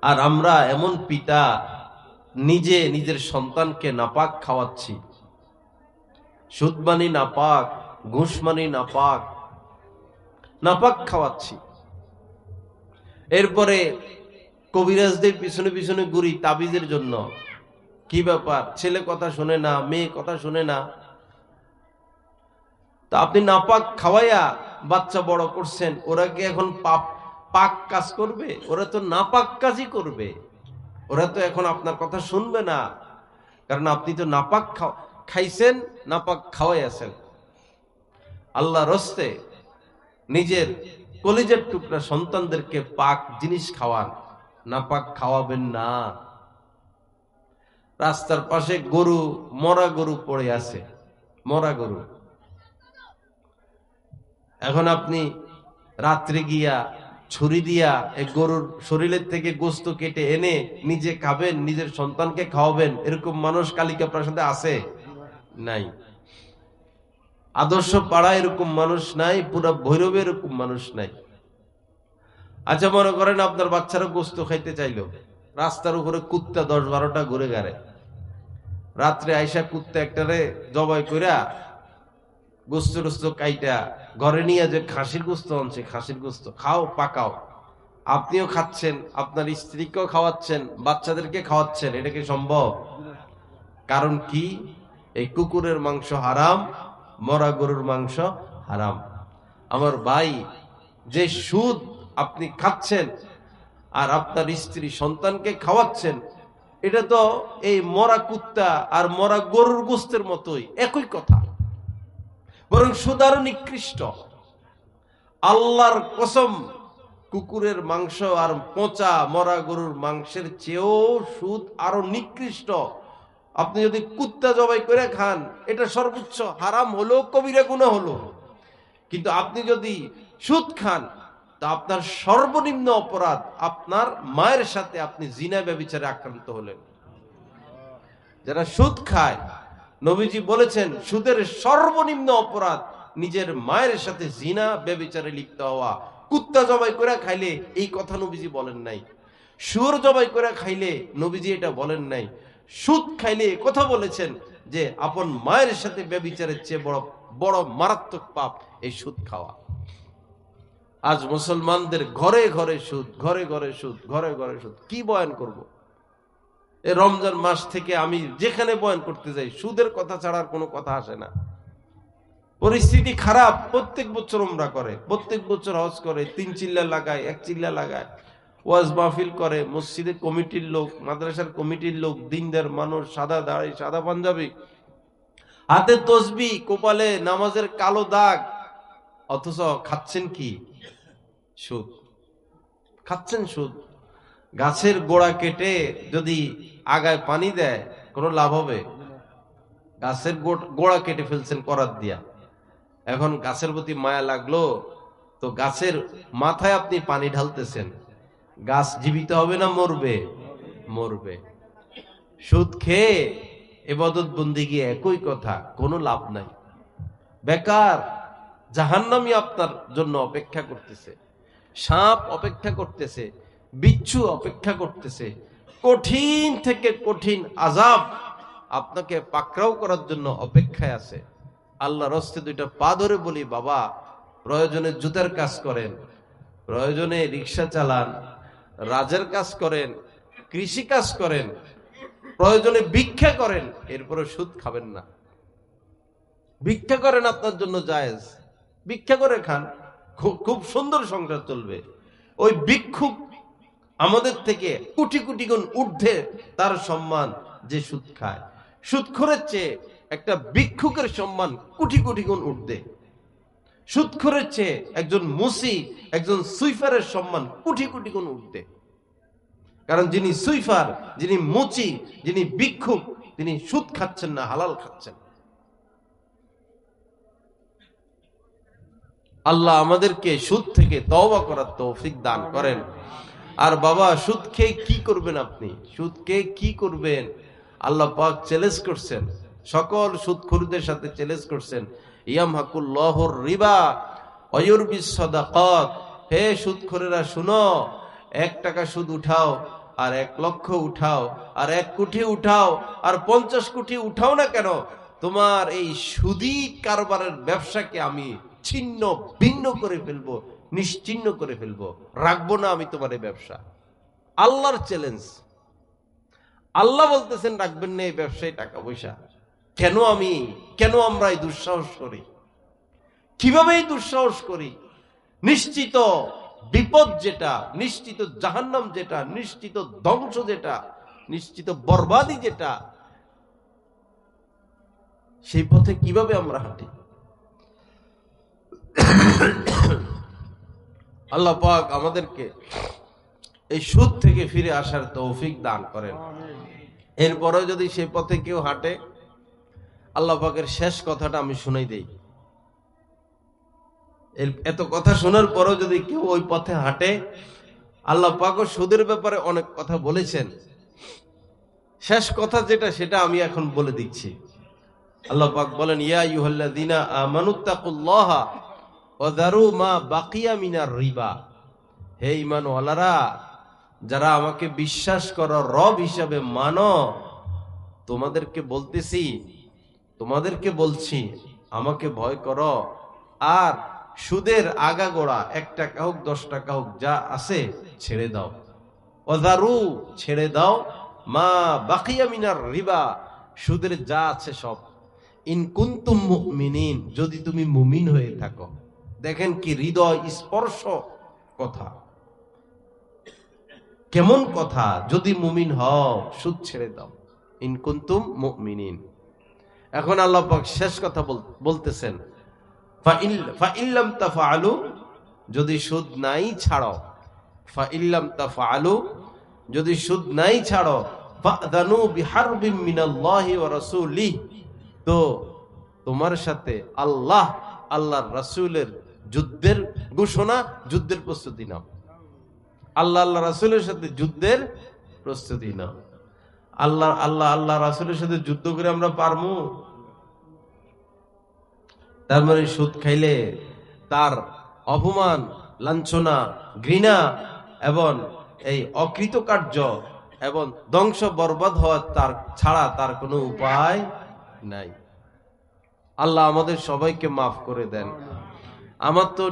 আর আমরা এমন পিতা, নিজে নিজের সন্তানকে নাপাক খাওয়াচ্ছি। সুদ মানি নাপাক, ঘুষ মানি নাপাক, নাপাক খাওয়াচ্ছি। এরপরে কবিরাজদের পিছনে পিছনে ঘুরি তাবিজের জন্য। কি ব্যাপার, ছেলে কথা শুনে না, মেয়ে কথা শুনে না। তা আপনি নাপাক খাওয়াইয়া বাচ্চা বড় করছেন, ওরা কি এখন পাক কাজ করবে? ওরা তো নাপাক কাজই করবে। ওরা তো এখন আপনার কথা শুনবে না, কারণ আপনি তো নাপাক খাইছেন, নাপাক খাওয়াইয়াছেন। আল্লাহ রস্তে নিজের কলিজার টুকরা সন্তানদেরকে পাক জিনিস খাওয়ান, নাপাক খাওয়াবেন না। রাস্তার পাশে গরু, মরা গরু পড়ে আছে, মরা গরু। এখন আপনি রাত্রে গিয়া ছুরি দিয়া এই গরুর শরীরের থেকে গোস্ত কেটে এনে নিজে খাবেন, নিজের সন্তানকে খাওয়াবেন, এরকম মানুষ কালিকা প্রাসাদে আছে? নাই। আদর্শ পাড়া এরকম মানুষ নাই, পুরো ভৈরবে এরকম মানুষ নাই। আচ্ছা, মনে করেন আপনার বাচ্চারা গোস্ত খাইতে চাইলো, রাস্তার উপরে কুত্তা 10-12টা ঘুরে গাড়ে, রাত্রে আইসা কুত্তা একটারে জবাই কইরা গোস্ত টোস্ত কাইটা ঘরে নিয়ে যে খাসির গোস্ত আনছে, খাসির গোস্ত খাও, পাকাও, আপনিও খাচ্ছেন, আপনার স্ত্রীকেও খাওয়াচ্ছেন, বাচ্চাদেরকে খাওয়াচ্ছেন। এটা কি সম্ভব? কারণ কি? এই কুকুরের মাংস হারাম, মরা গরুর মাংস হারাম। আমার ভাই, যে সুদ আপনি খাচ্ছেন আর আপনার স্ত্রী সন্তানকে খাওয়াচ্ছেন, এটা তো এই মরা কুত্তা আর মরা গরুর গোস্তের মতোই, একই কথা, বরং সুদ আরো নিকৃষ্ট। আল্লাহর কসম, কুকুরের মাংস আর পচা মরা গরুর মাংসের চেয়েও সুদ আরো নিকৃষ্ট। আপনি যদি কুত্তা জবাই করে খান, এটা সর্বোচ্চ হারাম হলো, কবিরা গুনাহ হলো। কিন্তু আপনি যদি সুদ খান, তা আপনার সর্বনিম্ন অপরাধ, আপনার মায়ের সাথে আপনি জিনা ব্যভিচারে আক্রান্ত হলেন। যারা সুদ খায়, নবীজি বলেছেন সুদের সর্বনিম্ন অপরাধ নিজের মায়ের সাথে জিনা ব্যভিচারে লিপ্ত হওয়া। কুত্তা জবাই করে খাইলে এই কথা নবীজি বলেন নাই, শুয়োর জবাই করে খাইলে নবীজি এটা বলেন নাই। সুদ খাইলে কথা বলেছেন যে আপন মায়ের সাথে ব্যভিচারের চেয়ে বড় বড় মারাত্মক পাপ এই সুদ খাওয়া। আজ মুসলমানদের ঘরে ঘরে সুদ, ঘরে ঘরে সুদ, ঘরে ঘরে সুদ। কি বয়ান করব? এই রমজান মাস থেকে আমি যেখানে বয়ান করতে যাই, সুদের কথা ছাড়ার কোনো কথা আসে না। পরিস্থিতি খারাপ, প্রত্যেক বছর উমরা করে, প্রত্যেক বছর হজ করে, 3 চিল্লা লাগায়, 1 চিল্লা লাগায়, ওয়াজ মাহফিল করে, মসজিদে কমিটির লোক, মাদ্রাসার কমিটির লোক, দিনদার মানুষ, সাদা দাড়ি, সাদা পাঞ্জাবি, হাতে তসবি, কপালে নামাজের কালো দাগ, অথচ খাচ্ছেন কি? সুদ। খাচ্ছেন সুদ। গাছের গোড়া কেটে যদি আগায় পানি দেয়, কোনো লাভ হবে? গাছের গোড়া কেটে ফেলছেন করাত দিয়া, এখন গাছের প্রতি মায়া লাগলো, তো গাছের মাথায় আপনি পানি ঢালতেছেন, গাছ জীবিত হবে না মরবে? মরবে। সুদ খেয়ে ইবাদত বন্দেগী একই কথা, কোনো লাভ নাই, বেকার। জাহান্নামী আপনার জন্য অপেক্ষা করতেছে, সাপ অপেক্ষা করতেছে, বিচ্ছু অপেক্ষা করতেছে, কঠিন থেকে কঠিন আযাব আপনাকে পাকড়াও করার জন্য অপেক্ষায় আছে। আল্লাহর রাস্তে 2টা পা ধরে বলি, বাবা, প্রয়োজনে জুতার কাজ করেন, প্রয়োজনে রিক্সা চালান, রাজের কাজ করেন, কৃষি কাজ করেন, প্রয়োজনে ভিক্ষা করেন, এরপরে সুদ খাবেন না। ভিক্ষা করেন, আপনার জন্য জায়েজ, ভিক্ষা করে খান, খুব সুন্দর সংসার চলবে। ওই ভিক্ষুক আমাদের থেকে কোটি কোটি গুণ ঊর্ধ্বে তার সম্মান যে সুদ খায়। সুদখোরের চেয়ে একটা ভিক্ষুকের সম্মান কোটি কোটি গুণ ঊর্ধ্বে। সুদখোরের চেয়ে একজন মুসি, একজন সুইফারের সম্মান কোটি কোটি গুণ ঊর্ধ্বে। কারণ যিনি সুইফার, যিনি মুচি, যিনি ভিক্ষুক, তিনি সুদ খাচ্ছেন না, হালাল খাচ্ছেন। আল্লাহ আমাদেরকে সুদ থেকে তওবা করার তৌফিক দান করেন। আর বাবা, সুদ খেয়ে কি করবেন? আপনি সুদ খেয়ে কি করবেন? আল্লাহ পাক চ্যালেঞ্জ করছেন, সকল সুদখোরদের সাথে চ্যালেঞ্জ করছেন, ইয়ামহাকুল্লাহুর রিবা ওয়া ইউরবিস সাদাকাত। হে সুদখোরেরা, শুনো, 1 টাকা সুদ উঠাও, আর 1 লক্ষ উঠাও, আর 1 কোটি উঠাও, আর 50 কোটি উঠাও না কেন, তোমার এই সুদী কারবারের ব্যবসাকে আমি ছিন্ন ভিন্ন করে ফেলবো, নিশ্চিহ্ন করে ফেলবো, রাখবো না আমি তোমার এই ব্যবসা। আল্লাহর চ্যালেঞ্জ। আল্লাহ বলতেছেন রাখবেন না এই ব্যবসায় টাকা পয়সা। কেন আমরা এই দুঃসাহস করি? কিভাবে এই দুঃসাহস করি? নিশ্চিত বিপদ যেটা, নিশ্চিত জাহান্নাম যেটা, নিশ্চিত ধ্বংস যেটা, নিশ্চিত বরবাদি যেটা, সেই পথে কিভাবে আমরা হাঁটি? আল্লাহ পাক আমাদেরকে এই সুদ থেকে ফিরে আসার তৌফিক দান করেন। এরপরেও যদি সেই পথে কেউ হাঁটে, আল্লাহ পাকের শেষ কথাটা আমি শুনাই দেই। এত কথা শোনার পরেও যদি কেউ ওই পথে হাঁটে, আল্লাহ পাকও সুদের ব্যাপারে অনেক কথা বলেছেন। শেষ কথা যেটা, সেটা আমি এখন বলে দিচ্ছি। আল্লাহ পাক বলেন, ইয়া আইয়ুহাল্লাযীনা আমানুত্তাকুল্লাহা ওয়া যারু মা বাকিয়া মিনার রিবা। হে ঈমানওয়ালারা, যারা আমাকে বিশ্বাস করো, রব হিসাবে মানো, তোমাদেরকে বলছি আমাকে ভয় করো, আর সুদের আগাগোড়া 1 টাকা হোক 10 টাকা হোক যা আছে ছেড়ে দাও। ওয়াজারু, ছেড়ে দাও, মা বাকিয়া মিনার রিবা, সুদের যা আছে সব। ইন কুনতুম মুমিনিন, যদি তুমি মুমিন হয়ে থাকো। দেখেন কি হৃদয় স্পর্শ কথা, কেমন কথা! যদি মুমিন হও সুদ ছেড়ে দাও, ইন কুনতুম মুমিনিন। এখন আল্লাহ পাক শেষ কথা বলতেছেন, ফা ইল্লাম তাফআলু, যদি সুদ নাই ছাড়ো, ফা ইল্লাম তাফআলু, যদি সুদ নাই ছাড়ো, ফাযানু বিহারবিম মিনাল্লাহি ওয়া রাসূলিহি, তো তোমার সাথে আল্লাহর রাসূলের যুদ্ধের ঘোষণা, যুদ্ধের প্রস্তুতি নাও। আল্লাহ রাসূলের সাথে যুদ্ধের প্রস্তুতি নাও। আল্লাহ রাসূলের সাথে যুদ্ধ করে আমরা পারবো? তার মানে সুদ খাইলে তার অপমান, লাঞ্ছনা, ঘৃণা এবং এই অকৃতকার্য এবং ধ্বংস বরবাদ হওয়া তার ছাড়া তার কোনো উপায় নাই। আল্লাহ আমাদের সবাইকে মাফ করে দেন। আমার তো